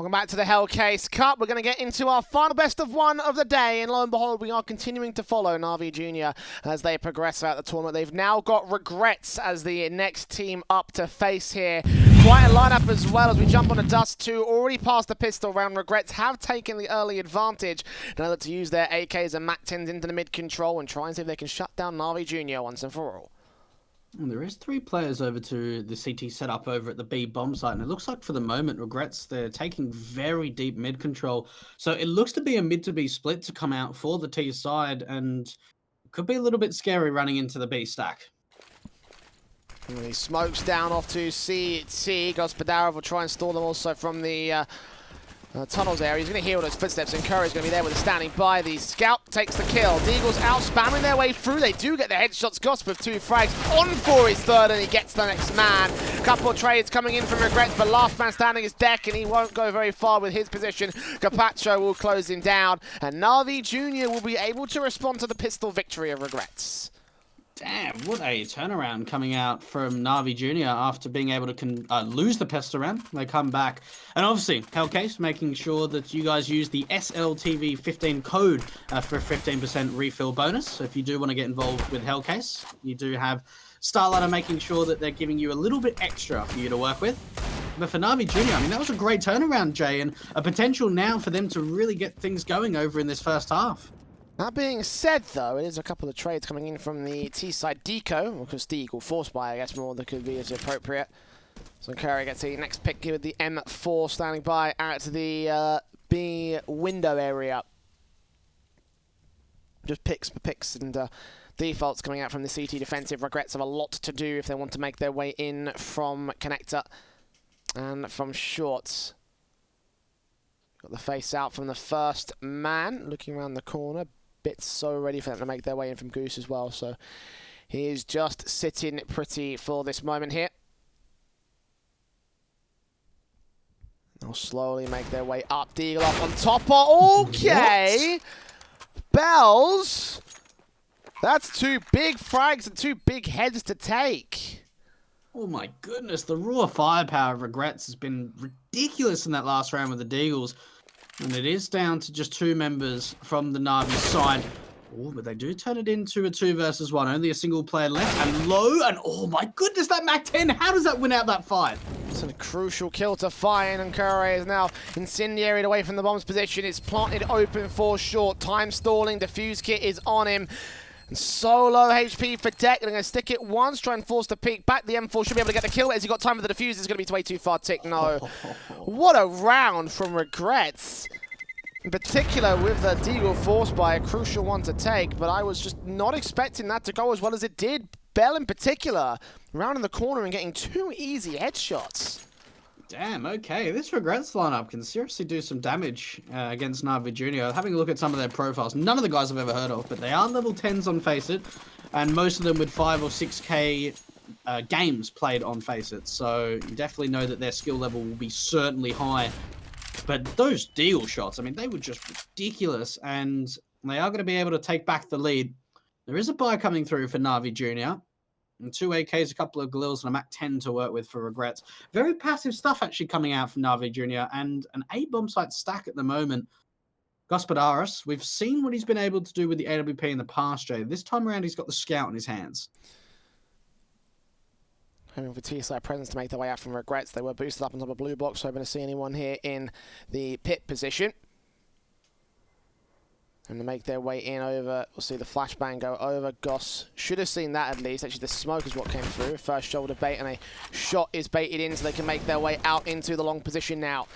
Welcome back to the Hellcase Cup. We're going to get into our final best of one of the day, and lo and behold, we are continuing to follow Navi Junior as they progress throughout the tournament. They've now got Regretz as the next team up to face here. Quite a lineup as well as we jump on a Dust2. Already past the pistol round. Regretz have taken the early advantage. Now look to use their AKs and MAC-10s into the mid control and try and see if they can shut down Navi Junior once and for all. And there is 3 players over to the CT setup over at the B bomb site, and it looks like for the moment, Regretz, they're taking very deep mid control. So it looks to be a mid to B split to come out for the T side, and could be a little bit scary running into the B stack. And he smokes down off to CT. Gospadarov will try and stall them also from the tunnels area. He's going to hear all those footsteps, and Curry's going to be there with a standing by. The scout takes the kill. Deagles out spamming their way through. They do get the headshots. Gosp with 2 frags on for his third, and he gets the next man. Couple of trades coming in from Regretz, but last man standing is Deck, and he won't go very far with his position. Kapacho will close him down, and Navi Junior will be able to respond to the pistol victory of Regretz. Damn, what a turnaround coming out from Navi Junior after being able to lose the pistol round. They come back. And obviously, Hellcase making sure that you guys use the SLTV15 code for a 15% refill bonus. So if you do want to get involved with Hellcase, you do have StarLadder making sure that they're giving you a little bit extra for you to work with. But for Navi Junior, I mean, that was a great turnaround, Jay, and a potential now for them to really get things going over in this first half. That being said, though, it is a couple of trades coming in from the T-side Deco, because D equal force buy, I guess, more than could be as appropriate. So Aunkere gets the next pick here with the M4 standing by at the B window area. Just picks for picks and defaults coming out from the CT defensive. Regretz have a lot to do if they want to make their way in from connector and from shorts. Got the face out from the first man, looking around the corner. Bits so ready for them to make their way in from Goose as well, so he is just sitting pretty for this moment here. They'll slowly make their way up. Deagle up on Topa. Okay! What? Bells! That's 2 big frags and 2 big heads to take. Oh my goodness, the raw firepower of Regretz has been ridiculous in that last round with the Deagles. And it is down to just 2 members from the Navi side. Oh, but they do turn it into a 2 versus 1. Only a single player left. And low. And oh my goodness, that MAC-10. How does that win out that fight? It's a crucial kill to find. And Aunkere is now incendiaried away from the bomb's position. It's planted open for short. Time stalling. Defuse kit is on him. And so low HP for Deck. They're going to stick it once, try and force the peek back. The M4 should be able to get the kill. Has he got time for the defuse? It's going to be way too far tick. No. What a round from Regretz. In particular with the Deagle force by a crucial one to take, but I was just not expecting that to go as well as it did. Bell in particular, rounding the corner and getting 2 easy headshots. Damn, okay. This Regretz lineup can seriously do some damage against Navi Junior. Having a look at some of their profiles, none of the guys I've ever heard of, but they are level 10s on Faceit, and most of them with 5 or 6k games played on Faceit. So you definitely know that their skill level will be certainly high. But those deal shots, I mean, they were just ridiculous, and they are going to be able to take back the lead. There is a buy coming through for Navi Junior. And 2 AKs, a couple of Galils, and a MAC-10 to work with for Regretz. Very passive stuff actually coming out from Navi Junior, and an A-bomb site stack at the moment. Gospadarov, we've seen what he's been able to do with the AWP in the past, Jay. This time around, he's got the scout in his hands. Hoping for T-side presence to make their way out from Regretz. They were boosted up on top of blue box, hoping to see anyone here in the pit position. And to make their way in over, we'll see the flashbang go over. Goss should have seen that at least. Actually, the smoke is what came through. First shoulder bait, and a shot is baited in so they can make their way out into the long position now.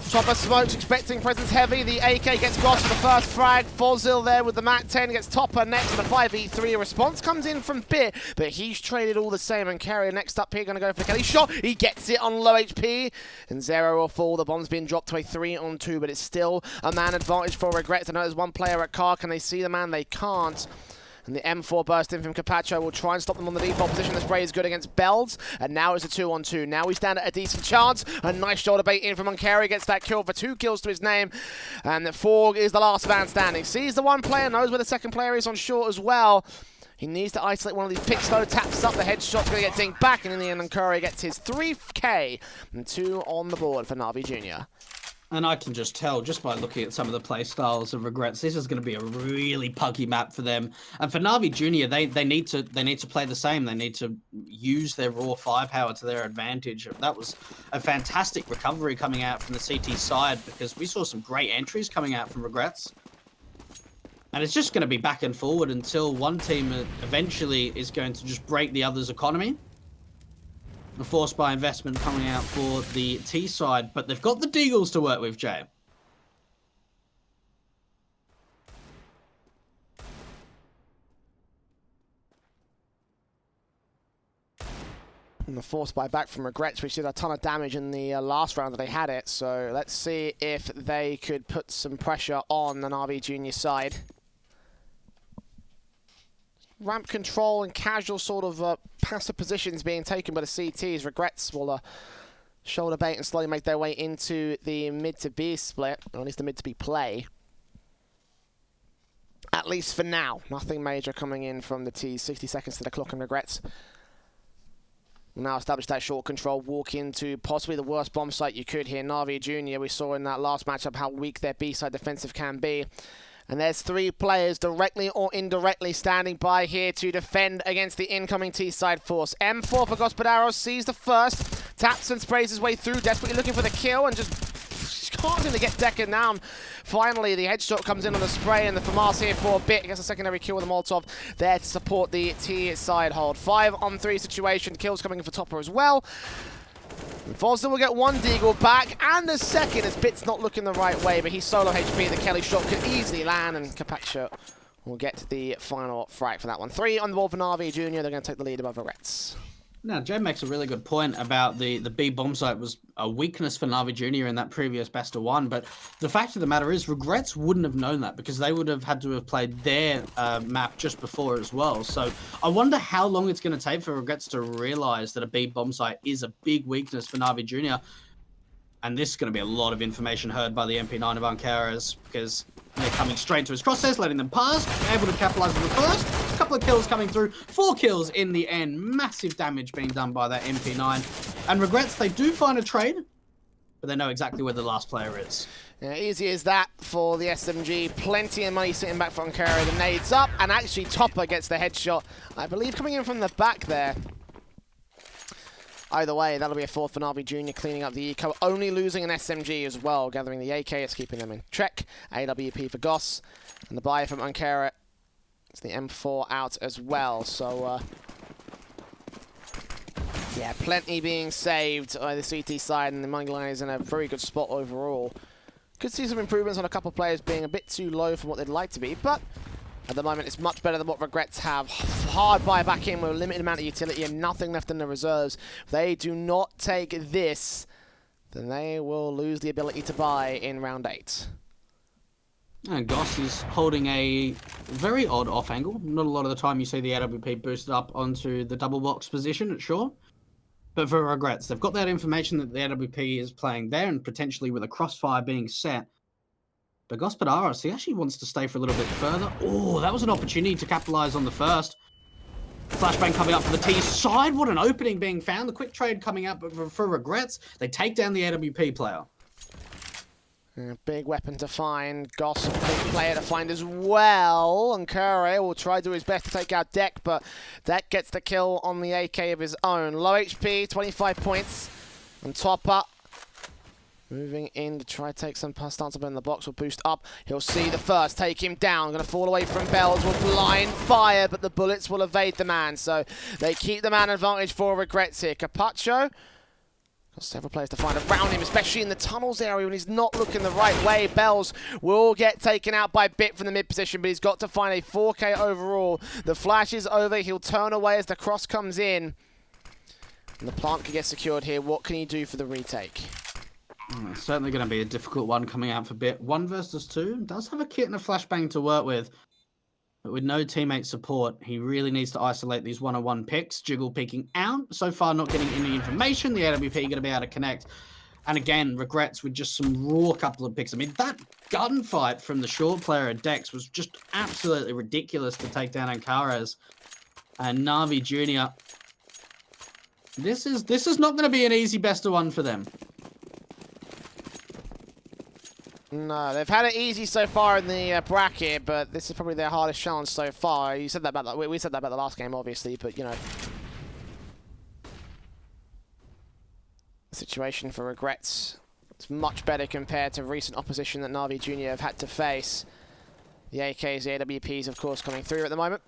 Topa smokes, expecting presence heavy. The AK gets Goss for the first frag. Fozil there with the MAC-10 gets Topa next to the 5v3. A response comes in from Bit, but he's traded all the same. And Aunkere next up here, going to go for the Kelly shot. He gets it on low HP. And enzero will fall. The bomb's been dropped to a 3-on-2, but it's still a man advantage for Regretz. I know there's one player at car. Can they see the man? They can't. And the M4 burst in from Kapacho will try and stop them on the default position. The spray is good against Bells. And now it's a 2-on-2. Now we stand at a decent chance. A nice shoulder bait in from Aunkere. Gets that kill for 2 kills to his name. And the Forg is the last man standing. Sees the one player, knows where the second player is on short as well. He needs to isolate one of these picks though, taps up the headshot, gonna get dinged back, and in the end Aunkere gets his 3K and 2 on the board for Navi Junior. And I can just tell, just by looking at some of the play styles of Regretz, this is going to be a really puggy map for them. And for Navi Junior, they need to play the same. They need to use their raw firepower to their advantage. That was a fantastic recovery coming out from the CT side, because we saw some great entries coming out from Regretz. And it's just going to be back and forward until one team eventually is going to just break the other's economy. A force by investment coming out for the T side, but they've got the Deagles to work with, Jay. And the force buy back from Regretz, which did a ton of damage in the last round that they had it. So let's see if they could put some pressure on the Navi Junior side. Ramp control and casual sort of passive positions being taken by the CTs. Regretz will shoulder bait and slowly make their way into the mid to B split, or at least the mid to B play. At least for now. Nothing major coming in from the T. 60 seconds to the clock, and Regretz will now establish that short control, walk into possibly the worst bomb site you could here. Navi Junior, we saw in that last matchup how weak their B side defensive can be. And there's 3 players directly or indirectly standing by here to defend against the incoming T-side force. M4 for Gospadarov sees the first, taps and sprays his way through, desperately looking for the kill, and just can't seem to get Decker down. Finally, the headshot comes in on the spray, and the FAMAS here for a bit gets a secondary kill with a Molotov there to support the T-side hold. 5-on-3 situation, kills coming in for Topa as well. Fozil will get 1 deagle back, and the second as Bit's not looking the right way, but he's solo HP. The Kelly shot could easily land, and kapacho will get the final frag for that one. 3 on the board for Navi Junior. They're going to take the lead above Regretz. Now, Jay makes a really good point about the B bomb site was a weakness for Navi Junior in that previous best of 1, but the fact of the matter is Regretz wouldn't have known that, because they would have had to have played their map just before as well. So I wonder how long it's going to take for Regretz to realize that a B bomb site is a big weakness for Navi Junior. And this is going to be a lot of information heard by the MP9 of Aunkere, because they're coming straight to his crosshairs, letting them pass, able to capitalize on the first. A couple of kills coming through, 4 kills in the end. Massive damage being done by that MP9. And Regretz, they do find a trade, but they know exactly where the last player is. Yeah, easy as that for the SMG. Plenty of money sitting back for Aunkere. The nades up, and actually Topa gets the headshot, I believe, coming in from the back there. Either way, that'll be a 4th for Navi Junior, cleaning up the eco. Only losing an SMG as well, gathering the AK. It's keeping them in check. AWP for Goss. And the buy from Aunkere. It's the M4 out as well. So, yeah, plenty being saved by the CT side, and the money line is in a very good spot overall. Could see some improvements on a couple of players being a bit too low from what they'd like to be, but at the moment, it's much better than what Regretz have. Hard buy back in with a limited amount of utility and nothing left in the reserves. If they do not take this, then they will lose the ability to buy in round 8. And Goss is holding a very odd off angle. Not a lot of the time you see the AWP boosted up onto the double box position at short. But for Regretz, they've got that information that the AWP is playing there, and potentially with a crossfire being set. But Gospadarov, he actually wants to stay for a little bit further. Oh, that was an opportunity to capitalize on the first. Flashbang coming up for the T side. What an opening being found. The quick trade coming up for Regretz. They take down the AWP player. Big weapon to find. Goss, a big player to find as well. And Aunkere will try to do his best to take out Dek, but Dek gets the kill on the AK of his own. Low HP, 25 points. And Topa moving in to try to take some stance up in the box. Will boost up. He'll see the first. Take him down. Going to fall away from Bells. Will blind fire, but the bullets will evade the man. So they keep the man advantage for Regretz here. kapacho. Got several players to find around him, especially in the tunnels area when he's not looking the right way. Bells will get taken out by Bit from the mid position, but he's got to find a 4K overall. The flash is over. He'll turn away as the cross comes in. And the plant can get secured here. What can he do for the retake? It's certainly going to be a difficult one coming out for Bit. 1 versus 2. Does have a kit and a flashbang to work with. But with no teammate support, he really needs to isolate these one-on-one picks. Jiggle peeking out. So far, not getting any information. The AWP going to be able to connect. And again, Regretz with just some raw couple of picks. I mean, that gunfight from the short player at Dex was just absolutely ridiculous to take down Aunkere. And Navi Junior. This is not going to be an easy best of one for them. No, they've had it easy so far in the bracket, but this is probably their hardest challenge so far. You said that about we said that about the last game, obviously, but you know, the situation for Regretz is much better compared to recent opposition that Navi Junior have had to face. The AKs, the AWPs, of course, coming through at the moment.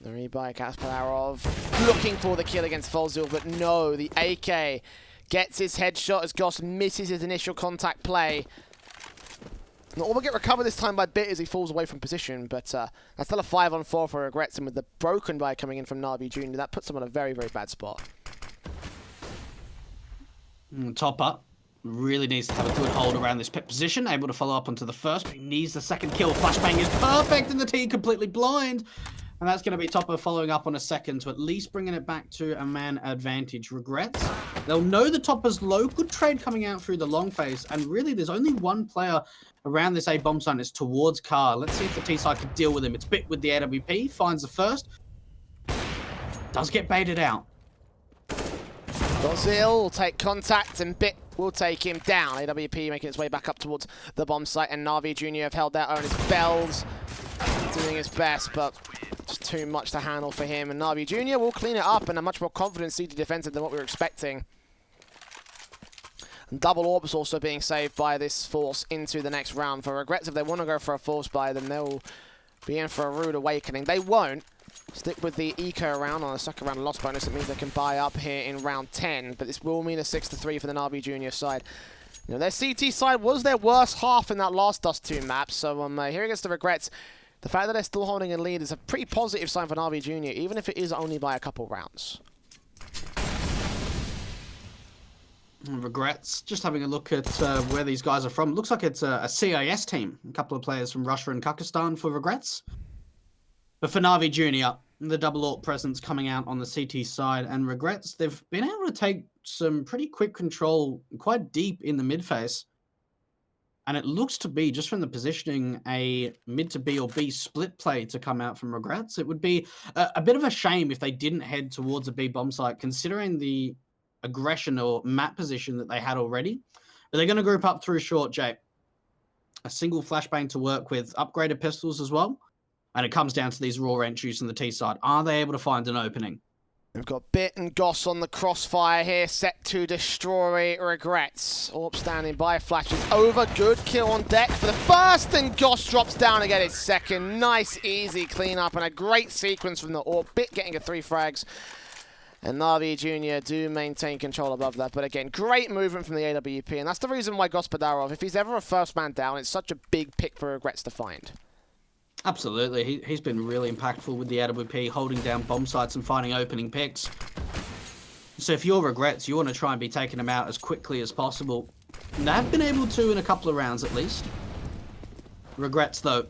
The rebuy, Gospadarov looking for the kill against fozil, but no, the AK gets his headshot as Goss misses his initial contact play. And all will get recovered this time by Bit as he falls away from position, but that's still a 5-on-4 for Regretz, and with the broken buy coming in from Navi Junior, that puts them on a very, very bad spot. Topa really needs to have a good hold around this pit position, able to follow up onto the first, but he needs the second kill. Flashbang is perfect, and the team completely blind. And that's going to be Topa following up on a second to at least bringing it back to a man advantage. Regretz. They'll know the Topa's low. Good trade coming out through the long phase. And really, there's only one player around this A bomb site. It's towards Car. Let's see if the T-side can deal with him. It's Bit with the AWP. Finds the first. Does get baited out. Fozil will take contact and Bit will take him down. AWP making its way back up towards the bomb site, and Navi Junior have held their own as Bells doing his best, but just too much to handle for him. And Navi Junior will clean it up and a much more confident CT defensive than what we were expecting. And double orbs also being saved by this force into the next round. For Regretz, if they want to go for a force buy, then they'll be in for a rude awakening. They won't. Stick with the eco round on a second round loss bonus. It means they can buy up here in round 10, but this will mean a 6-3 for the Navi Junior side. You know, their CT side was their worst half in that last Dust2 map, so here against the Regretz, the fact that they're still holding a lead is a pretty positive sign for Navi Junior, even if it is only by a couple rounds. Regretz, just having a look at where these guys are from. Looks like it's a CIS team. A couple of players from Russia and Kazakhstan for Regretz. But for Navi Junior, the double AWP presence coming out on the CT side, and Regretz, they've been able to take some pretty quick control quite deep in the mid phase. And it looks to be, just from the positioning, a mid to B or B split play to come out from Regretz. It would be a bit of a shame if they didn't head towards a B bomb site, considering the aggression or map position that they had already. But they're going to group up through short, Jay. A single flashbang to work with, upgraded pistols as well. And it comes down to these raw entries on the T side. Are they able to find an opening? We've got Bit and Goss on the crossfire here, set to destroy Regretz. Orp standing by, flashes over, good kill on deck for the first, and Goss drops down to get his second. Nice, easy cleanup, and a great sequence from the Orp. Bit getting a 3 frags, and Navi Junior do maintain control above that. But again, great movement from the AWP, and that's the reason why Gospadarov, if he's ever a first man down, it's such a big pick for Regretz to find. Absolutely. He's been really impactful with the AWP, holding down bomb sites and finding opening picks. So if you're Regretz, you want to try and be taking them out as quickly as possible. And they have been able to in a couple of rounds at least. Regretz, though,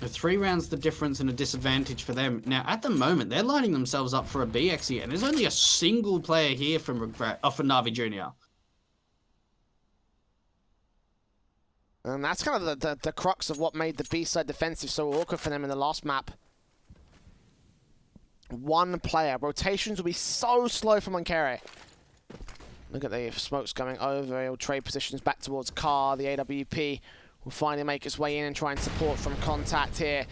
the 3 rounds the difference and a disadvantage for them. Now, at the moment, they're lining themselves up for a BX here, and there's only a single player here from for Navi Junior. And that's kind of the crux of what made the B-side defensive so awkward for them in the last map. One player. Rotations will be so slow from Aunkere. Look at the smokes going over. He'll trade positions back towards Car. The AWP will finally make its way in and try and support from contact here.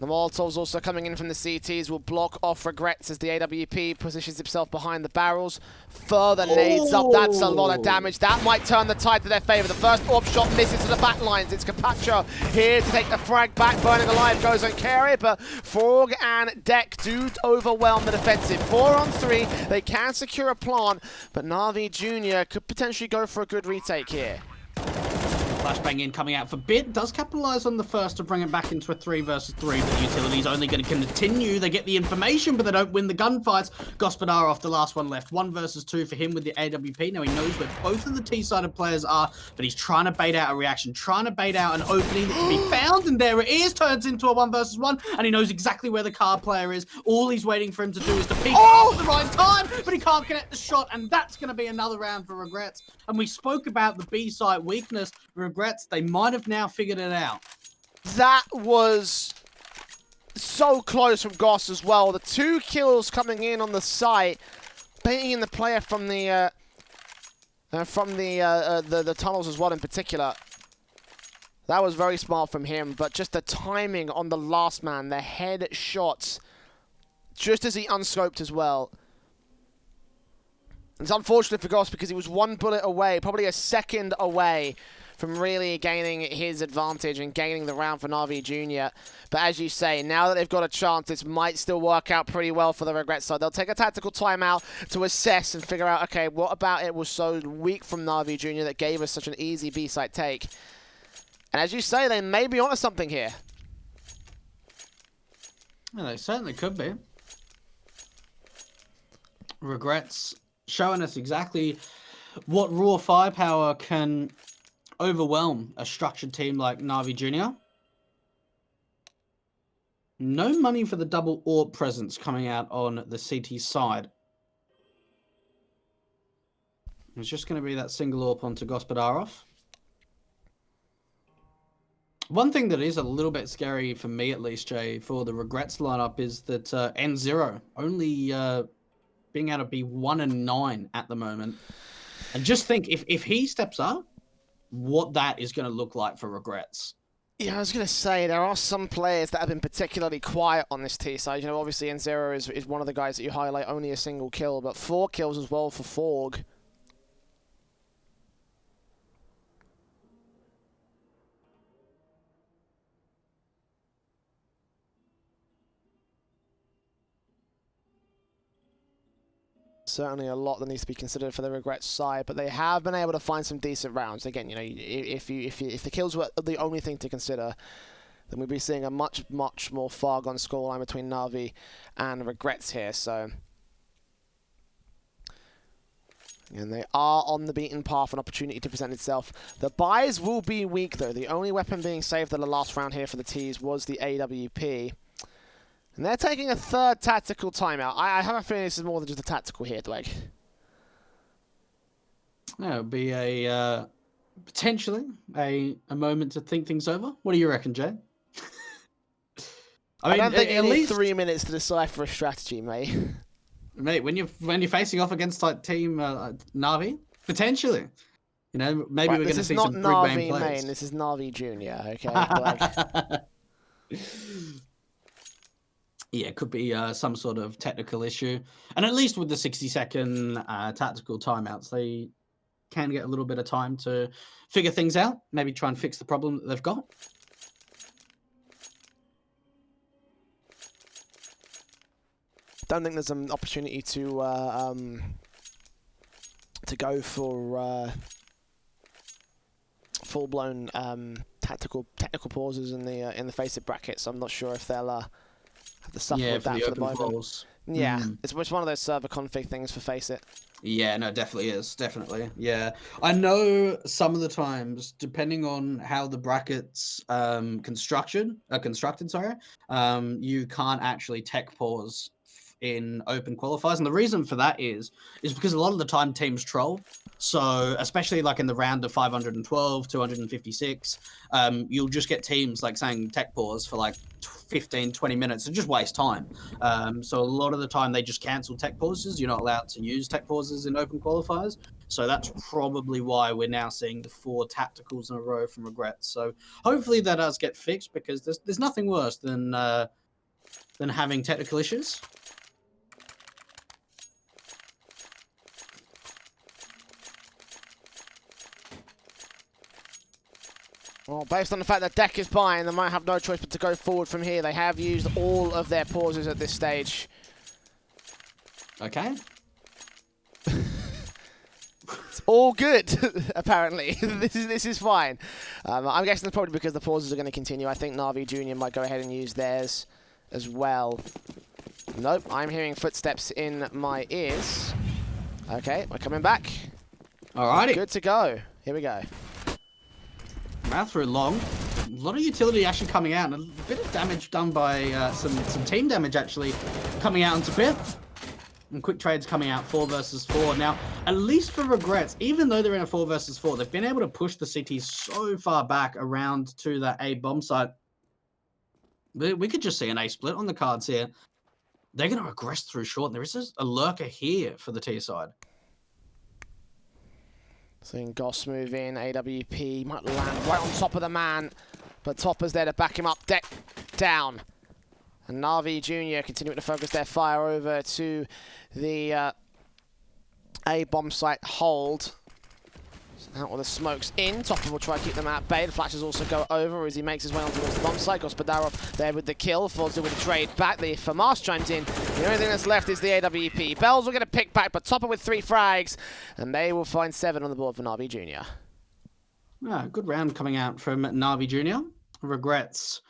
The Molotovs also coming in from the CTs will block off Regretz as the AWP positions himself behind the barrels. Further nades up, that's a lot of damage. That might turn the tide to their favor. The first AWP shot misses to the back lines. It's kapacho here to take the frag back. Burning alive goes Aunkere, but Frog and Deck do overwhelm the defensive. 4 on 3, they can secure a plant, but Navi Junior could potentially go for a good retake here. Flashbang in coming out for Bit. Does capitalize on the first to bring it back into a 3 versus 3, but the utility's only going to continue. They get the information, but they don't win the gunfights. Gospadarov, the last one left. 1 versus 2 for him with the AWP. Now he knows where both of the T-sided players are, but he's trying to bait out a reaction, trying to bait out an opening that can be found, and there it is. Turns into a 1 versus 1, and he knows exactly where the Car player is. All he's waiting for him to do is to peek at the right time, but he can't connect the shot, and that's going to be another round for Regretz. And we spoke about the B-side weakness. Regretz, they might have now figured it out. That was so close from Goss as well. The 2 kills coming in on the site, baiting in the player from the tunnels as well in particular. That was very smart from him, but just the timing on the last man, the head shots, just as he unscoped as well. It's unfortunate for Goss because he was 1 bullet away, probably a second away from really gaining his advantage and gaining the round for Navi Junior. But as you say, now that they've got a chance, this might still work out pretty well for the Regretz side. They'll take a tactical timeout to assess and figure out, okay, what about it was so weak from Navi Junior that gave us such an easy B-site take? And as you say, they may be onto something here. Yeah, they certainly could be. Regretz showing us exactly what raw firepower can overwhelm a structured team like Navi Junior. No money for the double AWP presence coming out on the CT side. It's just going to be that single AWP onto Gospadarov. One thing that is a little bit scary for me, at least, Jay, for the Regretz lineup is that enzero only being able to be 1-9 at the moment. And just think, if he steps up, what that is going to look like for Regretz. Yeah, I was going to say, there are some players that have been particularly quiet on this T side. You know, obviously enzero is one of the guys that you highlight, only a single kill, but 4 kills as well for Forg. Certainly a lot that needs to be considered for the Regretz side, but they have been able to find some decent rounds. Again, you know, if the kills were the only thing to consider, then we'd be seeing a much more far-gone scoreline between Navi and Regretz here. So, and they are on the beaten path, an opportunity to present itself. The buys will be weak though. The only weapon being saved in the last round here for the T's was the AWP. And they're taking a 3rd tactical timeout. I have a feeling this is more than just a tactical here, Dweg. Yeah, it'll be a potentially a moment to think things over. What do you reckon, Jay? I don't think you need 3 minutes to decipher a strategy, mate. Mate, when you're facing off against like team Navi, potentially, you know, maybe we're going to see some big main plays. This is Navi Junior, okay? Yeah, it could be some sort of technical issue. And at least with the 60-second tactical timeouts, they can get a little bit of time to figure things out, maybe try and fix the problem that they've got. Don't think there's an opportunity to go for full-blown technical pauses in the face-it bracket, so I'm not sure if they'll have to suffer with that for the moment. Yeah, it's one of those server config things for Faceit. Yeah, no, definitely is. Definitely. Yeah. I know some of the times, depending on how the brackets constructed, you can't actually tech pause in open qualifiers. And the reason for that is because a lot of the time teams troll. So especially like in the round of 512, 256, you'll just get teams like saying tech pause for like 15, 20 minutes and just waste time. So a lot of the time they just cancel tech pauses. You're not allowed to use tech pauses in open qualifiers. So that's probably why we're now seeing the 4 tacticals in a row from Regretz. So hopefully that does get fixed, because there's nothing worse than having technical issues. Well, based on the fact that Deck is buying, they might have no choice but to go forward from here. They have used all of their pauses at this stage. Okay. It's all good, apparently. This is fine. I'm guessing it's probably because the pauses are going to continue. I think Navi Junior might go ahead and use theirs as well. Nope, I'm hearing footsteps in my ears. Okay, we're coming back. Alrighty. Good to go. Here we go. Mouth through long. A lot of utility actually coming out, and a bit of damage done by some team damage actually coming out into pit. And quick trades coming out 4 versus 4. Now, at least for Regretz, even though they're in a 4 versus 4, they've been able to push the CT so far back around to that A bomb site. We could just see an A split on the cards here. They're going to regress through short. There is a lurker here for the T side. Seeing Goss move in, AWP might land right on top of the man, but Topa's there to back him up, deck down. And Navi Junior continuing to focus their fire over to the A bomb site hold. Out with the smokes in. Topa will try to keep them at bay. The flashes also go over as he makes his way on towards the bomb site. Gospadarov there with the kill. Fozil with the trade back. The FAMAS chimes in. The only thing that's left is the AWP. Bells will get a pick back, but Topa with 3 frags. And they will find 7 on the board for Navi Junior. Good round coming out from Navi Junior. Regretz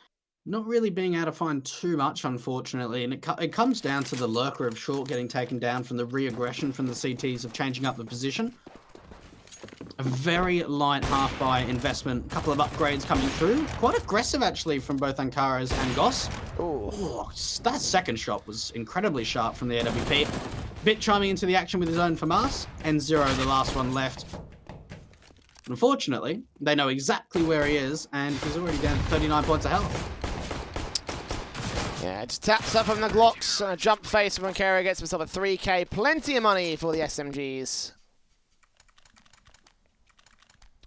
not really being able to find too much, unfortunately. And it comes down to the lurker of short getting taken down from the re-aggression from the CTs of changing up the position. A very light half-buy investment. A couple of upgrades coming through. Quite aggressive, actually, from both Aunkere's and Goss. Ooh, that second shot was incredibly sharp from the AWP. Bit chiming into the action with his own FAMAS. enzero, the last one left. Unfortunately, they know exactly where he is, and he's already down to 39 points of health. Yeah, just taps up from the Glocks. And a jump face from Aunkere gets himself a 3k. Plenty of money for the SMGs.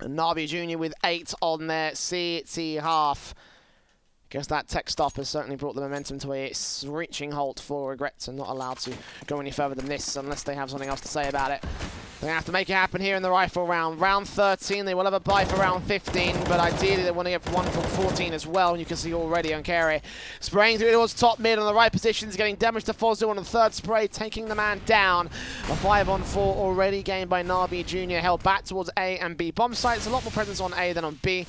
Navi Junior with 8 on their CT half. Guess that tech stop has certainly brought the momentum to a screeching halt for Regretz and not allowed to go any further than this unless they have something else to say about it. They're going to have to make it happen here in the rifle round. Round 13, they will have a buy for round 15, but ideally they want to get 1 from 14 as well. And you can see already Aunkere spraying through towards top mid on the right positions, getting damage to Fozil on the 3rd spray, taking the man down. A 5-on-4 already gained by Navi Junior, held back towards A and B bomb sites. A lot more presence on A than on B.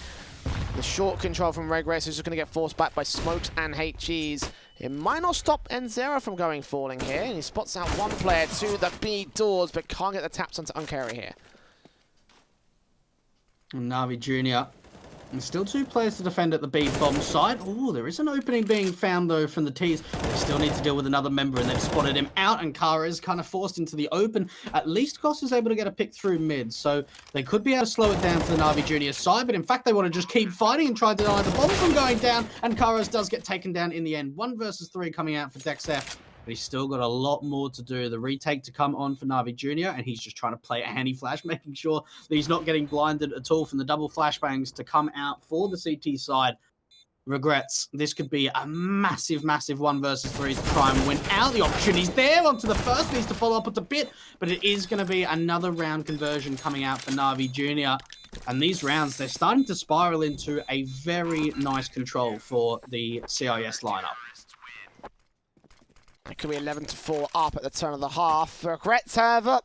The short control from Regretz is just going to get forced back by smokes and HGs. It might not stop enzero from going falling here. And he spots out one player to the B doors, but can't get the taps onto Aunkere here. Navi Junior. And still 2 players to defend at the B bomb site. Oh, there is an opening being found, though, from the Ts. They still need to deal with another member, and they've spotted him out, and Kara is kind of forced into the open. At least Goss is able to get a pick through mid, so they could be able to slow it down for the Navi Junior side, but in fact, they want to just keep fighting and try to deny the bomb from going down, and Kara's does get taken down in the end. 1 versus 3 coming out for dekzf. But he's still got a lot more to do. The retake to come on for Navi Junior, and he's just trying to play a anti-flash, making sure that he's not getting blinded at all from the double flashbangs to come out for the CT side. Regretz. This could be a massive, massive 1 versus 3 to try and win out. The opportunity's there onto the first, needs to follow up with the bit, but it is going to be another round conversion coming out for Navi Junior. And these rounds, they're starting to spiral into a very nice control for the CIS lineup. It could be 11-4 up at the turn of the half. Regretz, however,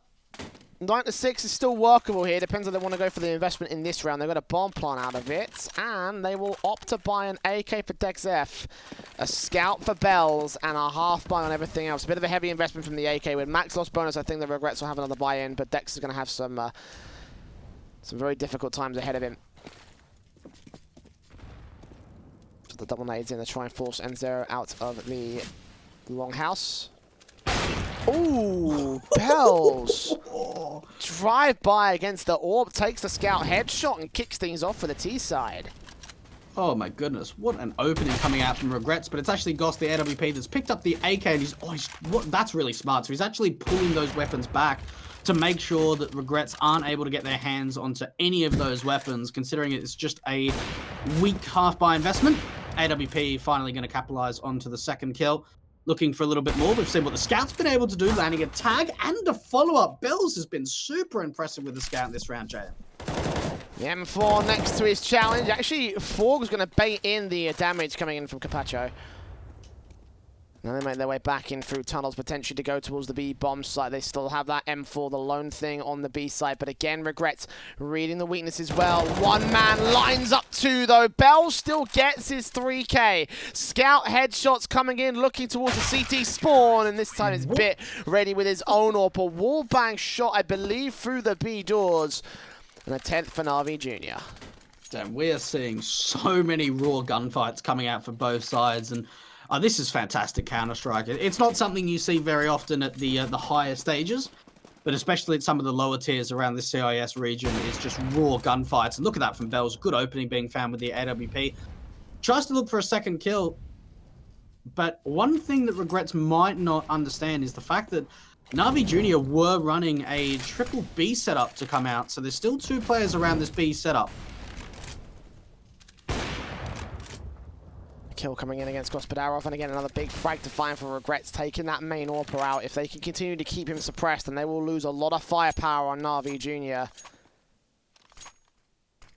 9-6 is still workable here. Depends if they want to go for the investment in this round. They've got a bomb plant out of it, and they will opt to buy an AK for dekzf, a scout for Bells, and a half buy on everything else. A bit of a heavy investment from the AK. With max loss bonus, I think the Regretz will have another buy-in, but Dex is going to have some very difficult times ahead of him. So the double nades in to try and force enzero out of the longhouse. Ooh, Bells. Drive by against the orb, takes the scout headshot and kicks things off for the T side. Oh my goodness, what an opening coming out from Regretz, but it's actually Goss, the AWP, that's picked up the AK, and that's really smart. So he's actually pulling those weapons back to make sure that Regretz aren't able to get their hands onto any of those weapons, considering it's just a weak half-buy investment. AWP finally going to capitalize onto the second kill. Looking for a little bit more. We've seen what the scout's been able to do, landing a tag and a follow-up. Bells has been super impressive with the scout this round, JM. The M4 next to his challenge. Actually, Forg's going to bait in the damage coming in from kapacho. Now they make their way back in through tunnels, potentially to go towards the B bomb site. They still have that M4, the lone thing on the B site. But again, Regretz reading the weakness as well. One man lines up 2, though. Bell still gets his 3K. Scout headshots coming in, looking towards the CT spawn. And this time it's Bit ready with his own AWP. A wallbang shot, I believe, through the B doors. And a 10th for Navi Junior. Damn, we are seeing so many raw gunfights coming out for both sides. And this is fantastic Counter-Strike. It's not something you see very often at the higher stages, but especially at some of the lower tiers around the CIS region, it's just raw gunfights. And look at that from Bells. Good opening being found with the AWP. Tries to look for a second kill. But one thing that Regretz might not understand is the fact that Navi Junior were running a triple B setup to come out, so there's still 2 players around this B setup. Kill coming in against Gospadarov, and again another big frag to find for Regretz, taking that main AWPer out. If they can continue to keep him suppressed, then they will lose a lot of firepower on Navi Junior.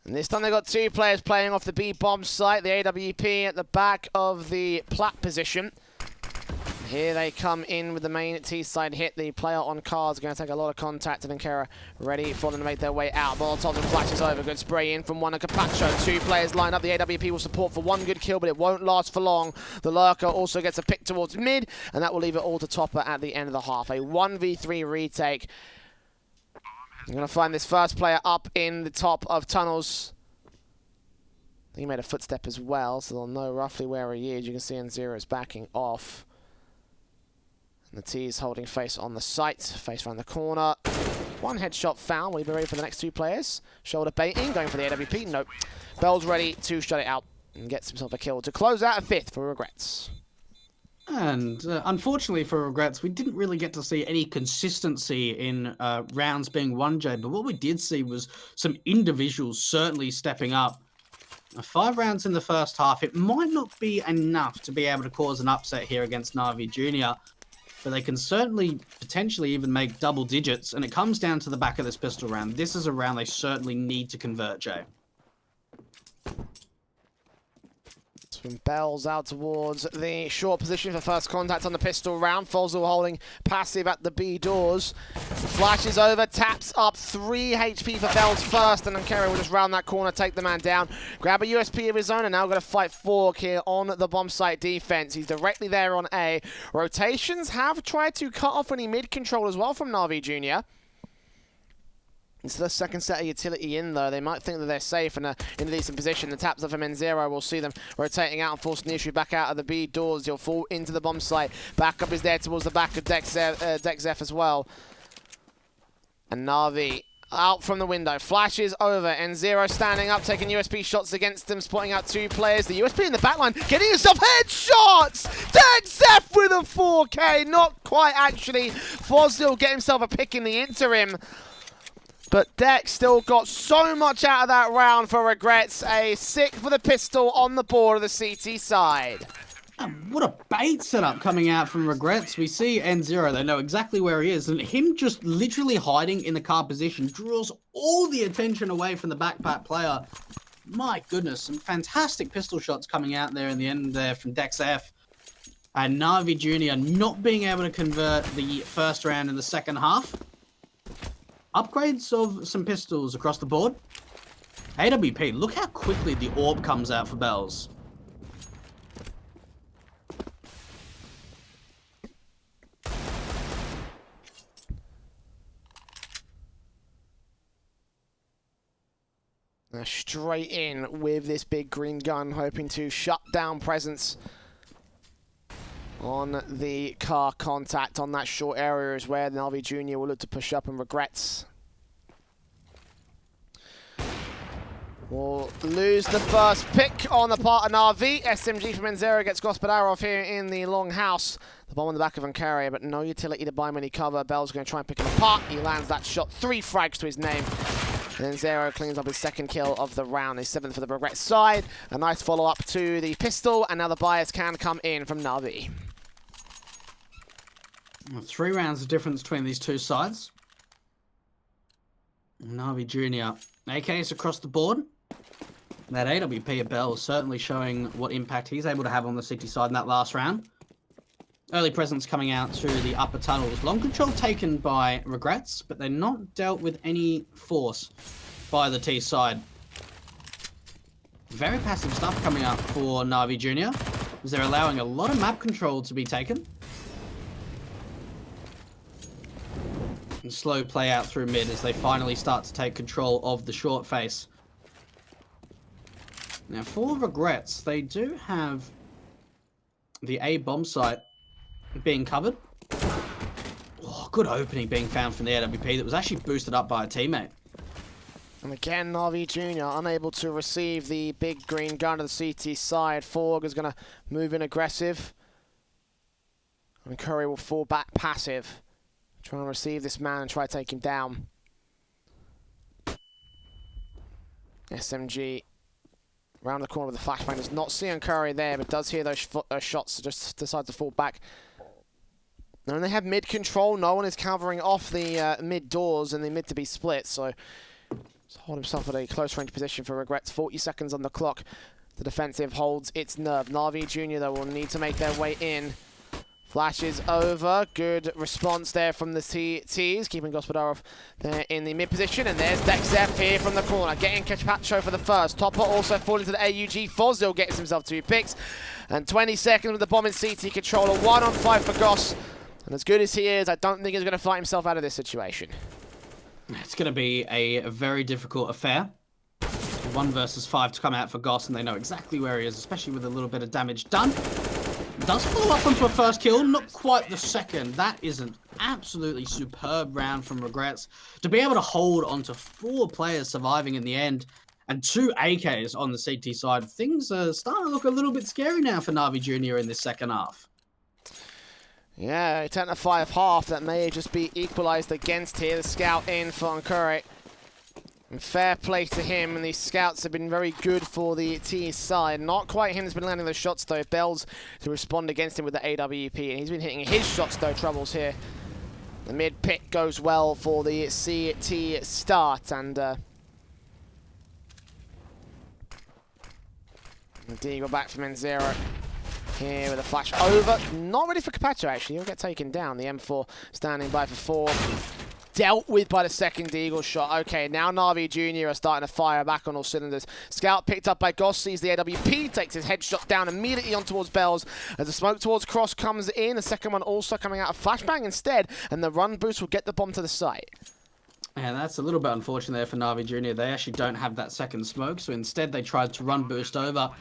And this time they've got 2 players playing off the B bomb site, the AWP at the back of the plat position. Here they come in with the main T side hit. The player on cards going to take a lot of contact, and Aunkere ready for them to make their way out. Molotov and flashes over. Good spray in from one of kapacho. 2 players line up. The AWP will support for 1 good kill, but it won't last for long. The lurker also gets a pick towards mid, and that will leave it all to Topa at the end of the half. A 1v3 retake. I'm going to find this first player up in the top of tunnels. I think he made a footstep as well, so they'll know roughly where he is. You can see enzero is backing off. And the T is holding face on the site, face around the corner. 1 headshot found. Will he be ready for the next 2 players? Shoulder baiting, going for the AWP. Nope. Bell's ready to shut it out and gets himself a kill to close out a 5th for Regretz. And unfortunately for Regretz, we didn't really get to see any consistency in rounds being 1J, but what we did see was some individuals certainly stepping up. 5 rounds in the first half, it might not be enough to be able to cause an upset here against Navi Junior, but they can certainly potentially even make double digits, and it comes down to the back of this pistol round. This is a round they certainly need to convert, Jay. From Bells out towards the short position for first contact on the pistol round. Fozil holding passive at the B doors. Flashes over, taps up 3 HP for Bells first, and Aunkere will just round that corner, take the man down. Grab a USP of his own, and now got to fight Fork here on the bomb site defense. He's directly there on A. Rotations have tried to cut off any mid control as well from Navi Junior. It's the second set of utility in, though. They might think that they're safe and in a decent position. The taps up from enzero. We'll see them rotating out and forcing the issue back out of the B doors. He'll fall into the bomb site. Backup is there towards the back of dekzf as well. And Navi out from the window. Flashes over. enzero standing up, taking USP shots against them, spotting out 2 players. The USP in the backline, getting himself headshots! dekzf with a 4K. Not quite, actually. Fozil get himself a pick in the interim. But Dex still got so much out of that round for Regretz. A 6 for the pistol on the board of the CT side. What a bait setup coming out from Regretz. We see enzero, they know exactly where he is, and him just literally hiding in the car position draws all the attention away from the backpack player. My goodness, some fantastic pistol shots coming out there in the end there from dekzf. And Navi Junior not being able to convert the first round in the second half. Upgrades of some pistols across the board. AWP, look how quickly the orb comes out for Bells. Now straight in with this big green gun, hoping to shut down presence on the car contact on that short area is where Navi Junior will look to push up, and Regretz will lose the first pick on the part of Navi. SMG from enzero gets Gospadarov here in the long house. The bomb on the back of Aunkere, but no utility to buy him any cover. Bell's going to try and pick him apart. He lands that shot, 3 frags to his name. And enzero cleans up his 2nd kill of the round, his 7th for the Regretz side. A nice follow-up to the pistol, and now the buyers can come in from Navi. 3 rounds of difference between these 2 sides. Navi Junior, AKs across the board. That AWP of Bell is certainly showing what impact he's able to have on the city side in that last round. Early presence coming out to the upper tunnels. Long control taken by Regretz, but they're not dealt with any force by the T side. Very passive stuff coming up for Navi Junior, as they're allowing a lot of map control to be taken. And slow play out through mid as they finally start to take control of the short face. Now for Regretz, they do have the A bomb site being covered. Oh, good opening being found from the AWP that was actually boosted up by a teammate. And again, Navi Junior unable to receive the big green gun to the CT side. Forg is going to move in aggressive. And Curry will fall back passive. Try and receive this man and try to take him down. SMG around the corner with the flashbang. Does not see Aunkere there, but does hear those shots, so just decides to fall back. And they have mid control. No one is covering off the mid doors and the mid to be split, so hold himself at a close range position for Regretz. 40 seconds on the clock. The defensive holds its nerve. Navi Junior, though, will need to make their way in. Flashes over. Good response there from the T's, keeping Gospadarov there in the mid position. And there's dekzf here from the corner, getting kapacho for the first. Topa also falling to the AUG. Fozil gets himself 2 picks. And 20 seconds with the bomb in CT controller. 1-on-5 for Goss. And as good as he is, I don't think he's going to fight himself out of this situation. It's going to be a very difficult affair. 1 versus 5 to come out for Goss, and they know exactly where he is, especially with a little bit of damage done. Does follow up onto a first kill, not quite the second. That is an absolutely superb round from Regretz. To be able to hold onto 4 players surviving in the end, and 2 AKs on the CT side, things are starting to look a little bit scary now for Navi Junior in this second half. Yeah, 10-5 half, that may just be equalised against here. The scout in for Aunkere. And fair play to him, and these scouts have been very good for the T side. Not quite him that's been landing those shots, though. Bells to respond against him with the AWP, and he's been hitting his shots, though. Troubles here. The mid pick goes well for the CT start, and Deagle back from enzero. Here with a flash over. Not ready for kapacho, actually. He'll get taken down. The M4 standing by for 4. Dealt with by the second Deagle shot. Okay, now Navi Junior are starting to fire back on all cylinders. Scout picked up by Goss, sees the AWP, takes his headshot down immediately on towards Bells. As the smoke towards Cross comes in, the second one also coming out of flashbang instead, and the run boost will get the bomb to the site. And that's a little bit unfortunate there for Navi Junior. They actually don't have that second smoke, so instead they tried to run boost over.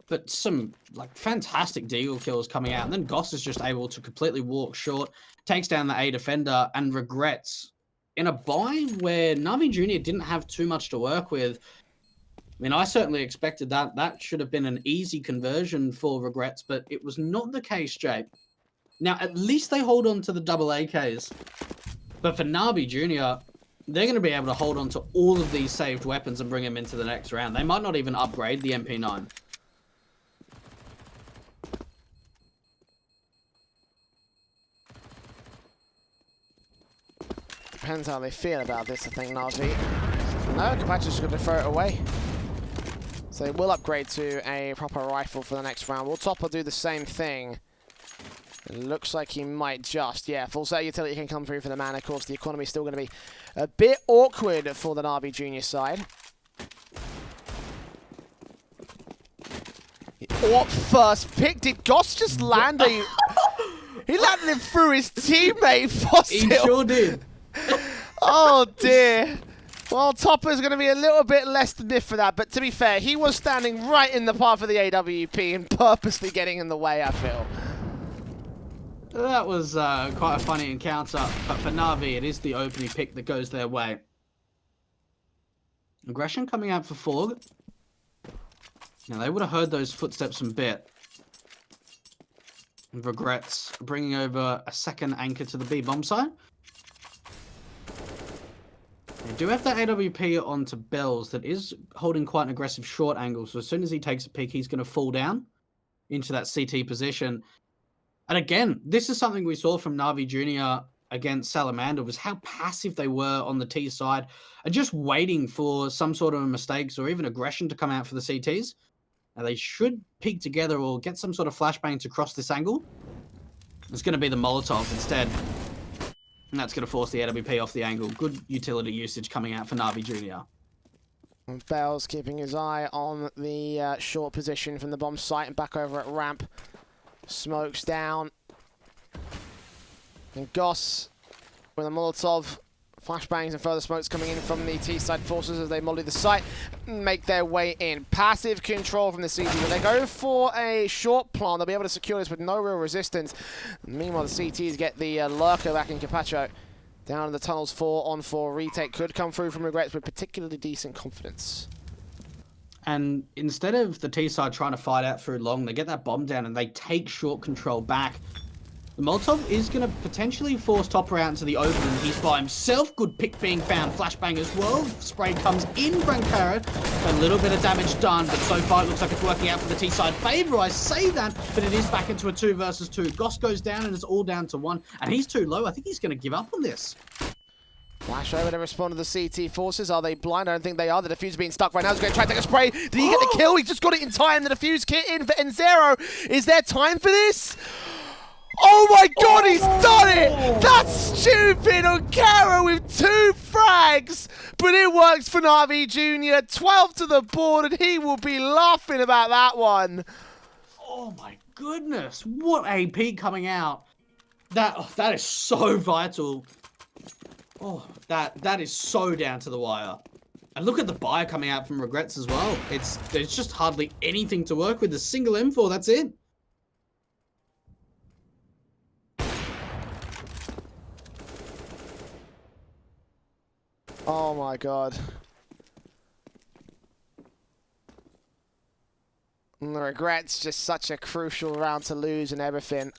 But some fantastic Deagle kills coming out, and then Goss is just able to completely walk short, takes down the A defender, and Regretz in a buy where Navi Junior didn't have too much to work with. I mean, I certainly expected that. That should have been an easy conversion for Regretz, but it was not the case, Jay. Now, at least they hold on to the double AKs. But for Navi Junior, they're going to be able to hold on to all of these saved weapons and bring them into the next round. They might not even upgrade the MP9. Depends how they feel about this, I think, Navi. No, kapacho's just going to throw it away. So they will upgrade to a proper rifle for the next round. Will Topa do the same thing? It looks like he might just. Yeah, full set utility can come through for the man. Of course, the economy is still going to be a bit awkward for the Navi Junior side. What first pick? Did Goss just land a... He landed it through his teammate, Fozil. He sure did. Oh dear. Well, Topa's going to be a little bit less than miffed for that, but to be fair, he was standing right in the path of the AWP and purposely getting in the way, I feel. That was quite a funny encounter, but for Navi, it is the opening pick that goes their way. Aggression coming out for Forg. Now, they would have heard those footsteps from Bit. And Regretz bringing over a second anchor to the B bomb site. They do have that AWP onto Bells that is holding quite an aggressive short angle. So as soon as he takes a peek, he's going to fall down into that CT position. And again, this is something we saw from Navi Junior against Salamander, was how passive they were on the T side and just waiting for some sort of mistakes or even aggression to come out for the CTs. Now they should peek together or get some sort of flashbang to cross this angle. It's going to be the Molotov instead. And that's going to force the AWP off the angle. Good utility usage coming out for Navi Junior. Bells keeping his eye on the short position from the bomb site and back over at ramp. Smokes down. And Goss with a Molotov. Flashbangs and further smokes coming in from the T-side forces as they molly the site, make their way in. Passive control from the CT. When they go for a short plant, they'll be able to secure this with no real resistance. Meanwhile, the CTs get the lurker back in kapacho. Down in the tunnels, 4-on-4 retake could come through from Regretz with particularly decent confidence. And instead of the T-side trying to fight out through long, they get that bomb down and they take short control back. The Molotov is going to potentially force Topa out into the open. He's by himself. Good pick being found. Flashbang as well. Spray comes in for Aunkere. A little bit of damage done, but so far it looks like it's working out for the T-side favor. I say that, but it is back into a 2 versus 2. Goss goes down and it's all down to 1. And he's too low. I think he's going to give up on this. Flash over to respond to the CT forces. Are they blind? I don't think they are. The defuse being stuck right now. He's going to try to take a spray. Did he get the kill? He just got it in time. The defuse kit in for enzero. Is there time for this? Oh my god, he's done it! That's stupid! Aunkere with 2 frags! But it works for Navi Junior. 12 to the board, and he will be laughing about that one. Oh my goodness, what AP coming out. That is so vital. Oh, that is so down to the wire. And look at the buyer coming out from Regretz as well. There's just hardly anything to work with. A single M4, that's it. Oh my god. And the Regretz, just such a crucial round to lose and everything.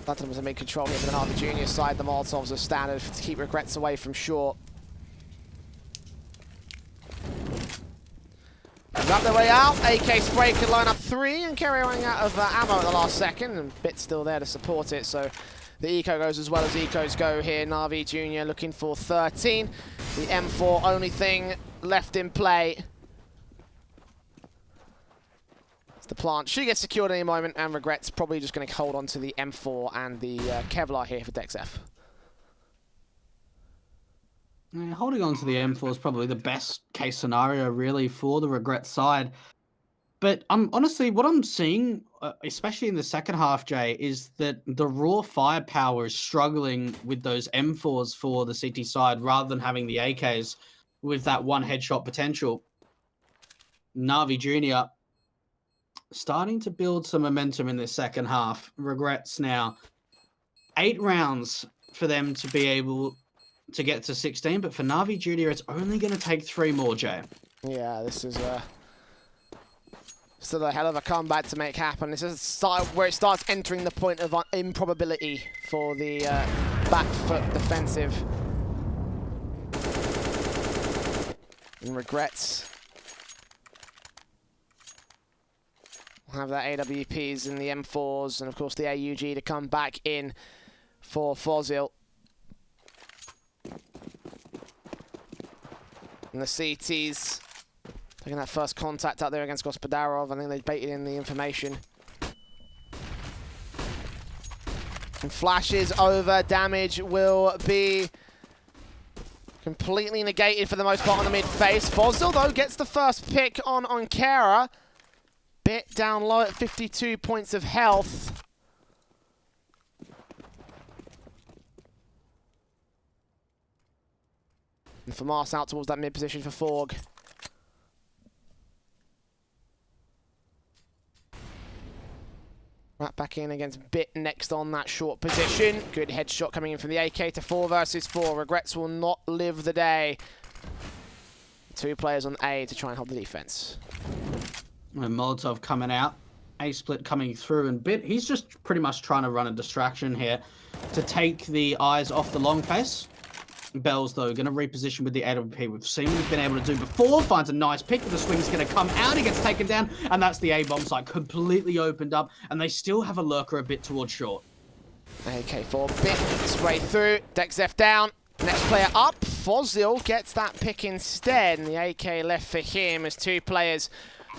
Platinum was in control here for the Navi Junior side. The Molotovs are standard to keep Regretz away from short. Got their way out. AK Spray could line up 3 and carry running out of ammo at the last second, and Bit's still there to support it, so the eco goes as well as ecos go here. Navi Junior looking for 13. The M4 only thing left in play. It's the plant. She gets secured at any moment, and Regret's probably just going to hold on to the M4 and the Kevlar here for dekzf. Yeah, holding on to the M4 is probably the best case scenario, really, for the Regretz side. But honestly, what I'm seeing, especially in the second half, Jay, is that the raw firepower is struggling with those M4s for the CT side rather than having the AKs with that 1 headshot potential. Navi Junior starting to build some momentum in this second half. Regretz now 8 rounds for them to be able to get to 16, but for Navi Junior, it's only going to take 3 more, Jay. Yeah, this is still a hell of a comeback to make happen. This is where it starts entering the point of improbability for the back foot defensive. And Regretz will have that AWPs and the M4s and of course the AUG to come back in for fozil. And the CTs taking that first contact out there against Gospadarov. I think they baited in the information. And flashes over. Damage will be completely negated for the most part on the mid face. Fozil, though, gets the first pick on Aunkere. Bit down low at 52 points of health. And for Mars out towards that mid position for Forg. Right back in against Bit next on that short position. Good headshot coming in from the AK to 4 versus 4. Regretz will not live the day. 2 players on A to try and hold the defense. And Molotov coming out. A-split coming through, and Bit, he's just pretty much trying to run a distraction here to take the eyes off the long face. Bells, though, going to reposition with the AWP. We've seen what he's been able to do before. Finds a nice pick, but the swing's going to come out. He gets taken down, and that's the A-bomb site completely opened up, and they still have a lurker a bit towards short. AK4 Bit spray through. dekzf down. Next player up. Fozil gets that pick instead, and the AK left for him as 2 players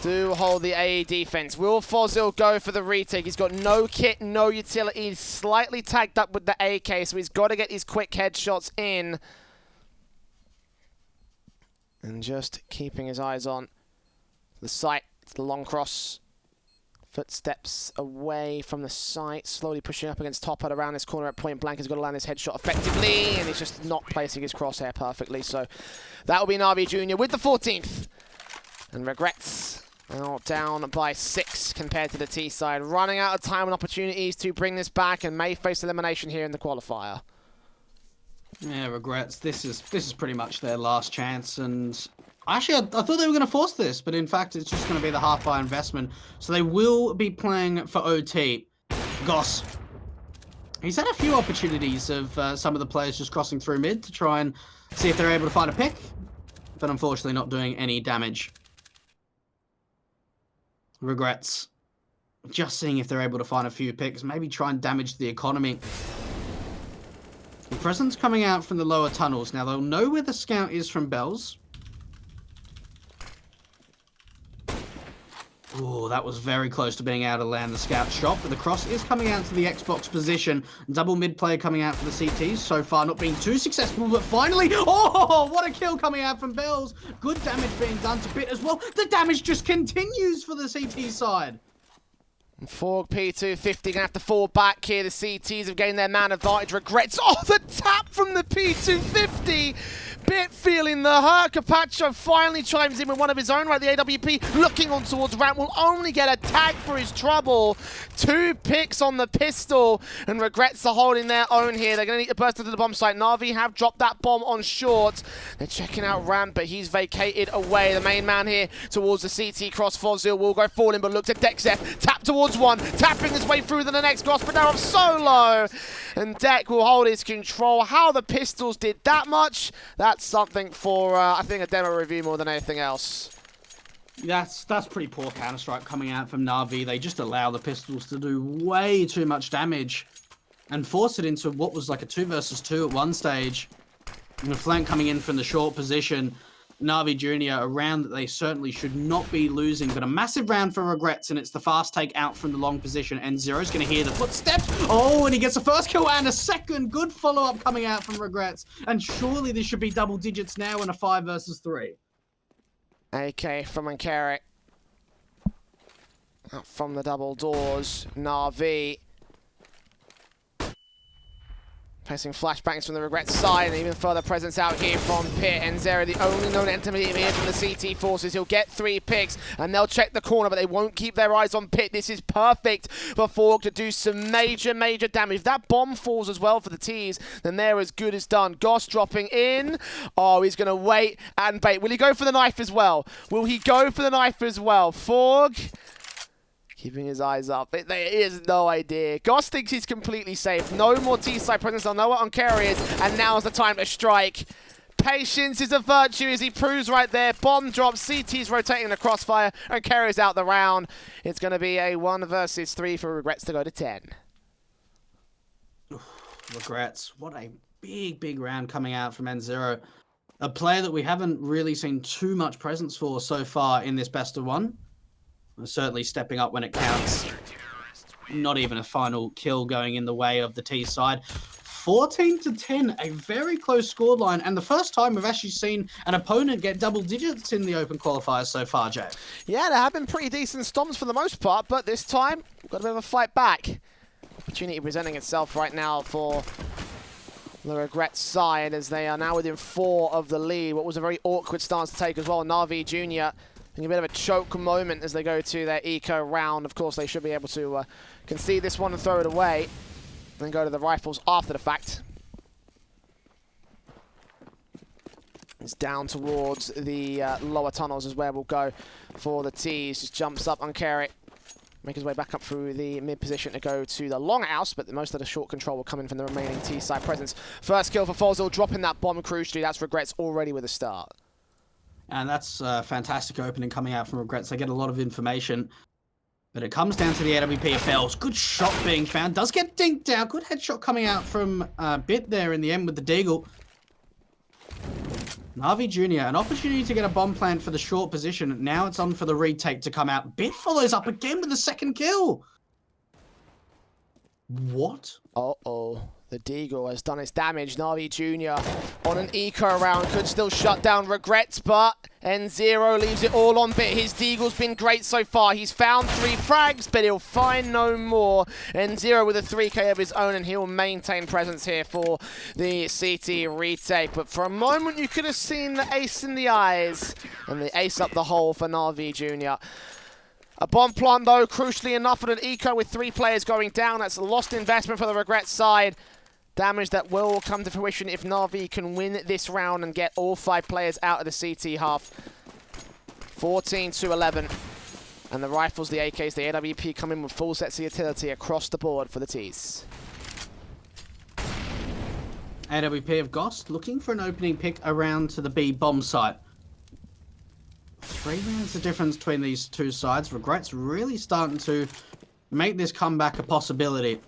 do hold the A defense. Will Fozil go for the retake? He's got no kit, no utility. He's slightly tagged up with the AK, so he's got to get these quick headshots in. And just keeping his eyes on the site. It's the long cross. Footsteps away from the site. Slowly pushing up against Topa around this corner at point blank. He's got to land his headshot effectively, and he's just not placing his crosshair perfectly. So that will be Navi Junior with the 14th. And Regretz now down by 6 compared to the T side. Running out of time and opportunities to bring this back and may face elimination here in the qualifier. Yeah, Regretz. This is pretty much their last chance, and Actually, I thought they were going to force this, but in fact, it's just going to be the half-bar investment. So they will be playing for OT. Goss. He's had a few opportunities of some of the players just crossing through mid to try and see if they're able to find a pick, but unfortunately not doing any damage. Regretz. Just seeing if they're able to find a few picks, maybe try and damage the economy. The presence coming out from the lower tunnels. Now, they'll know where the scout is from Bells. Oh, that was very close to being able to land the scout shot, but the cross is coming out to the Xbox position. Double mid player coming out for the CTs. So far not being too successful, but finally, oh, what a kill coming out from Bells. Good damage being done to Bit as well. The damage just continues for the CT side. Forg P250 gonna have to fall back here. The CTs have gained their man advantage. Regretz. Oh, the tap from the P250. Bit feeling the hurt. Kapacho finally chimes in with one of his own right. The AWP looking on towards Ramp will only get a tag for his trouble. 2 picks on the pistol, and Regretz are holding their own here. They're going to need to burst into the bomb site. Navi have dropped that bomb on short. They're checking out Ramp, but he's vacated away. The main man here towards the CT cross. Fozil will go falling, but looks at dekzf. Tap towards one, tapping his way through to the next. Gospadarov solo, and Dek will hold his control. How the pistols did that much, that's something for, I think, a demo review more than anything else. That's pretty poor Counter-Strike coming out from Navi. They just allow the pistols to do way too much damage and force it into what was like a 2 versus 2 at one stage. And the flank coming in from the short position. Navi Junior, a round that they certainly should not be losing, but a massive round for Regretz, and it's the fast take out from the long position. Enzero's going to hear the footsteps. Oh, and he gets a first kill and a second. Good follow-up coming out from Regretz, and surely this should be double digits now in a 5 versus 3. AK from Aunkere. Up from the double doors, Navi. Placing flashbangs from the Regretz side, and even further presence out here from Pit. Enzero, the only known enemy here from the CT forces. He'll get 3 picks, and they'll check the corner, but they won't keep their eyes on Pit. This is perfect for Forg to do some major, major damage. If that bomb falls as well for the T's, then they're as good as done. Goss dropping in. Oh, he's going to wait and bait. Will he go for the knife as well? Will he go for the knife as well? Forg keeping his eyes up. There is no idea. Goss thinks he's completely safe. No more T-side presence. They'll know what Aunkere is, and now's the time to strike. Patience is a virtue, as he proves right there. Bomb drops, CT's rotating the crossfire, and carries out the round. It's going to be a 1 versus 3 for Regretz to go to 10. Regretz, what a big, big round coming out from enzero. A player that we haven't really seen too much presence for so far in this best of 1. Certainly stepping up when it counts. Not even a final kill going in the way of the T side. 14-10, a very close scoreline, and the first time we've actually seen an opponent get double digits in the open qualifiers so far, Jay. Yeah, there have been pretty decent stomps for the most part, but this time we've got a bit of a fight back. Opportunity presenting itself right now for the Regretz side, as they are now within 4 of the lead. What was a very awkward stance to take as well. Navi Junior a bit of a choke moment as they go to their eco round. Of course, they should be able to concede this one and throw it away, then go to the rifles after the fact. It's down towards the lower tunnels is where we'll go for the T's. Just jumps up Aunkere, make his way back up through the mid position to go to the long house, but most of the short control will come in from the remaining T side presence. First kill for Fozil, dropping that bomb crucially. That's Regretz already with a start. And that's a fantastic opening coming out from Regretz. They get a lot of information. But it comes down to the AWP of Bells. Good shot being found. Does get dinked out. Good headshot coming out from Bit there in the end with the Deagle. Navi Junior, an opportunity to get a bomb plant for the short position. Now it's on for the retake to come out. Bit follows up again with the second kill. What? Uh-oh. The Deagle has done its damage. Navi Junior on an eco round could still shut down Regretz, but enzero leaves it all on Bit. His Deagle's been great so far. He's found 3 frags, but he'll find no more. enzero with a 3k of his own, and he'll maintain presence here for the CT retake. But for a moment, you could have seen the ace in the eyes, and the ace up the hole for Navi Junior. A bomb plant, though, crucially enough, for an eco with 3 players going down. That's a lost investment for the Regretz side. damage that will come to fruition if Navi can win this round and get all 5 players out of the CT half. 14-11. And the rifles, the AKs, the AWP come in with full sets of utility across the board for the Ts. AWP of Ghost looking for an opening pick around to the B bomb site. 3 rounds the difference between these two sides. Regretz really starting to make this comeback a possibility.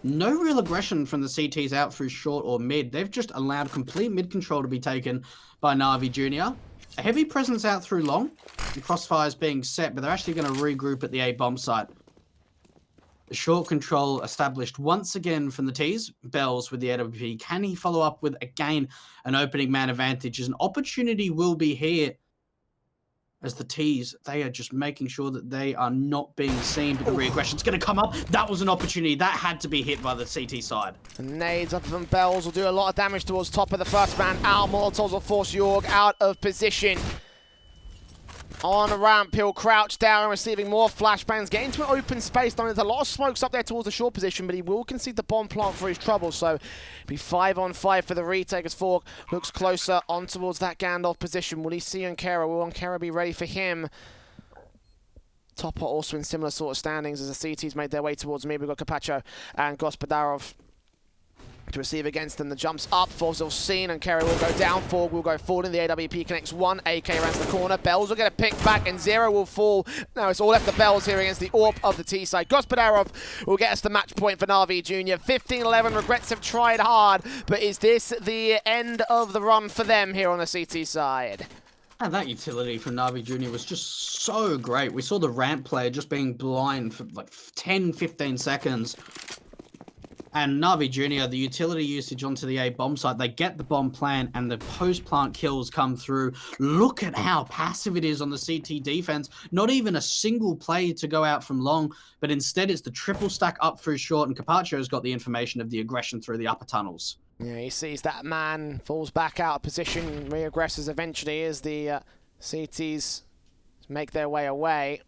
No real aggression from the CTs out through short or mid. They've just allowed complete mid control to be taken by Navi Junior. A heavy presence out through long. The crossfires being set, but they're actually going to regroup at the A bomb site. The short control established once again from the Ts. Bells with the AWP. Can he follow up with, again, an opening man advantage? An opportunity will be here. As the Ts, they are just making sure that they are not being seen, but the re-aggression's going to come up. That was an opportunity. That had to be hit by the CT side. The nades up from Bells will do a lot of damage towards top of the first man. Our Molotovs will force Jorg out of position. On a ramp, he'll crouch down, receiving more flashbangs, getting to an open space. There's a lot of smokes up there towards the short position, but he will concede the bomb plant for his trouble. So it'll be 5-on-5 for the retake as Fork looks closer on towards that Gandalf position. Will he see Aunkere? Will Aunkere be ready for him? Topa also in similar sort of standings as the CTs made their way towards me. We've got kapacho and Gospadarov to receive against them. The jumps up, fozil seen, and Kerry will go down. Forg will go forward, and the AWP connects one. AK rounds the corner. Bells will get a pick back, and enzero will fall. Now it's all left the Bells here against the AWP of the T side. Gospadarov will get us the match point for Navi Junior. 15-11. Regretz have tried hard, but is this the end of the run for them here on the CT side? And that utility from Navi Junior was just so great. We saw the ramp player just being blind for like 10-15 seconds. And Navi Junior, the utility usage onto the A bomb site, they get the bomb plant and the post-plant kills come through. Look at how passive it is on the CT defense. Not even a single play to go out from long, but instead it's the triple stack up through short, and kapacho's got the information of the aggression through the upper tunnels. Yeah, he sees that man, falls back out of position, re-aggresses eventually as the CTs make their way away.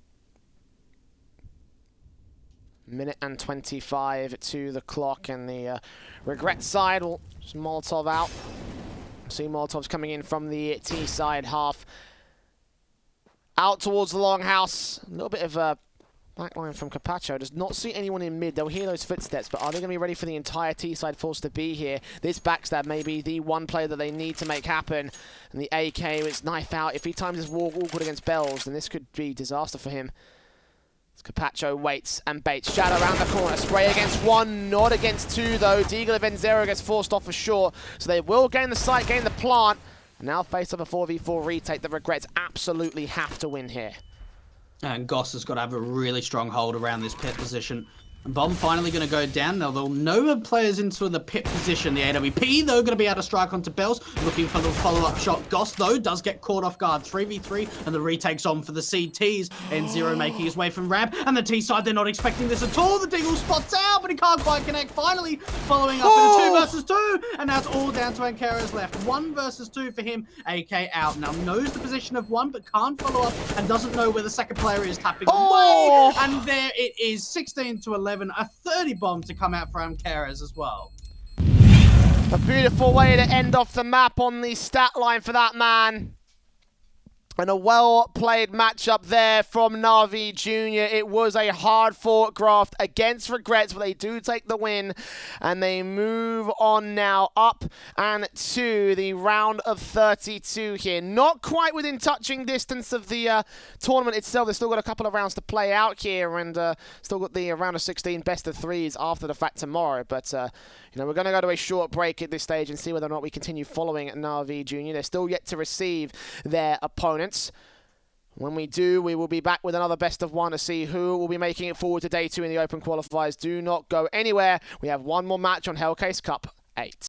Minute and 25 to the clock, and the Regretz side will just Molotov out. See Molotovs coming in from the T side half. Out towards the longhouse. A little bit of a backline from kapacho. Does not see anyone in mid. They'll hear those footsteps, but are they going to be ready for the entire T side force to be here? This backstab may be the one play that they need to make happen. And the AK is knife out. If he times his walk awkward against Bells, then this could be disaster for him. kapacho waits and baits. Shadow around the corner. Spray against one, not against two though. Deagle of enzero gets forced off for short. So they will gain the site, gain the plant. And now face up a 4v4 retake. The Regretz absolutely have to win here. And Goss has got to have a really strong hold around this pit position. Bomb finally going to go down. Now they'll know players into the pit position. The AWP, though, going to be able to strike onto Bells. Looking for the follow-up shot. Goss, though, does get caught off guard. 3v3, and the retake's on for the CTs. enzero making his way from ramp. And the T side, they're not expecting this at all. The Deagle spots out, but he can't quite connect. Finally, following up in a 2 versus 2. And now it's all down to Aunkere's left. 1 versus 2 for him. AK out. Now knows the position of one, but can't follow up and doesn't know where the second player is, tapping away. And there it is, 16-11. A 30 bomb to come out for Aunkere as well. A beautiful way to end off the map on the stat line for that man. And a well-played matchup there from Navi Junior. It was a hard-fought graft against Regretz, but they do take the win. And they move on now up and to the round of 32 here. Not quite within touching distance of the tournament itself. They've still got a couple of rounds to play out here, and still got the round of 16 best of threes after the fact tomorrow. But you know, we're going to go to a short break at this stage and see whether or not we continue following Navi Junior. They're still yet to receive their opponents. When we do, we will be back with another best of one to see who will be making it forward to day 2 in the Open Qualifiers. Do not go anywhere. We have one more match on Hellcase Cup 8.